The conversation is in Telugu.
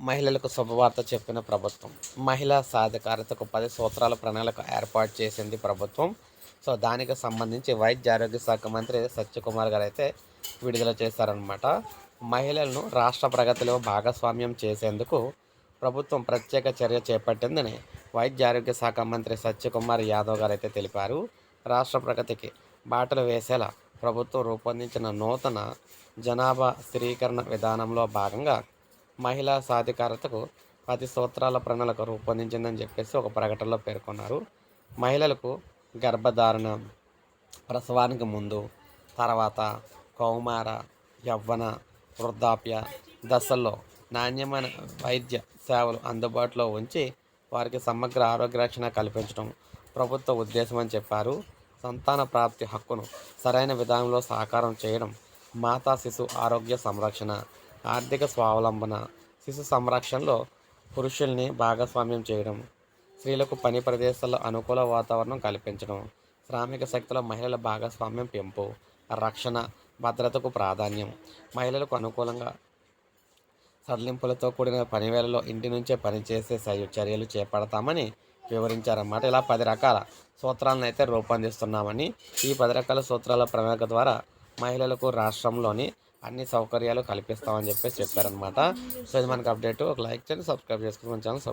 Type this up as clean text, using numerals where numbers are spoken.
మహిళలకు శుభవార్త చెప్పిన ప్రభుత్వం. మహిళా సాధికారతకు 10 సూత్రాల ప్రణాళిక ఏర్పాటు చేసింది ప్రభుత్వం. దానికి సంబంధించి వైద్య ఆరోగ్య శాఖ మంత్రి సత్యకుమార్ గారు అయితే విడుదల చేశారనమాట. మహిళలను రాష్ట్ర ప్రగతిలో భాగస్వామ్యం చేసేందుకు ప్రభుత్వం ప్రత్యేక చర్య చేపట్టిందని వైద్య ఆరోగ్య శాఖ మంత్రి సత్యకుమార్ యాదవ్ గారు అయితే తెలిపారు. రాష్ట్ర ప్రగతికి బాటలు వేసేలా ప్రభుత్వం రూపొందించిన నూతన జనాభా స్థిరీకరణ విధానంలో భాగంగా మహిళా సాధికారతకు 10 సూత్రాల ప్రణాళిక రూపొందించిందని చెప్పేసి ఒక ప్రకటనలో పేర్కొన్నారు. మహిళలకు గర్భధారణ, ప్రసవానికి ముందు, తర్వాత, కౌమార, యవ్వన, వృద్ధాప్య దశల్లో నాణ్యమైన వైద్య సేవలు అందుబాటులో ఉంచి వారికి సమగ్ర ఆరోగ్య రక్షణ కల్పించడం ప్రభుత్వ ఉద్దేశం అని చెప్పారు. సంతాన ప్రాప్తి హక్కును సరైన విధానంలో సాకారం చేయడం, మాతా శిశు ఆరోగ్య సంరక్షణ, ఆర్థిక స్వావలంబన, శిశు సంరక్షణలో పురుషుల్ని భాగస్వామ్యం చేయడం, స్త్రీలకు పని ప్రదేశాల్లో అనుకూల వాతావరణం కల్పించడం, శ్రామిక శక్తిలో మహిళల భాగస్వామ్యం పెంపు, రక్షణ భద్రతకు ప్రాధాన్యం, మహిళలకు అనుకూలంగా సడలింపులతో కూడిన పనివేళలో ఇంటి నుంచే పనిచేసే చర్యలు చేపడతామని వివరించారన్నమాట. ఇలా 10 రకాల సూత్రాలను అయితే రూపొందిస్తున్నామని, ఈ 10 రకాల సూత్రాల ప్రణాళిక ద్వారా మహిళలకు రాష్ట్రంలోని అన్ని సౌకర్యాలు కల్పిస్తామని చెప్పేసి చెప్పారనమాట. ఇది మనకు అప్డేట్. ఒక లైక్ చేయండి, సబ్స్క్రైబ్ చేసుకుని మన ఛానల్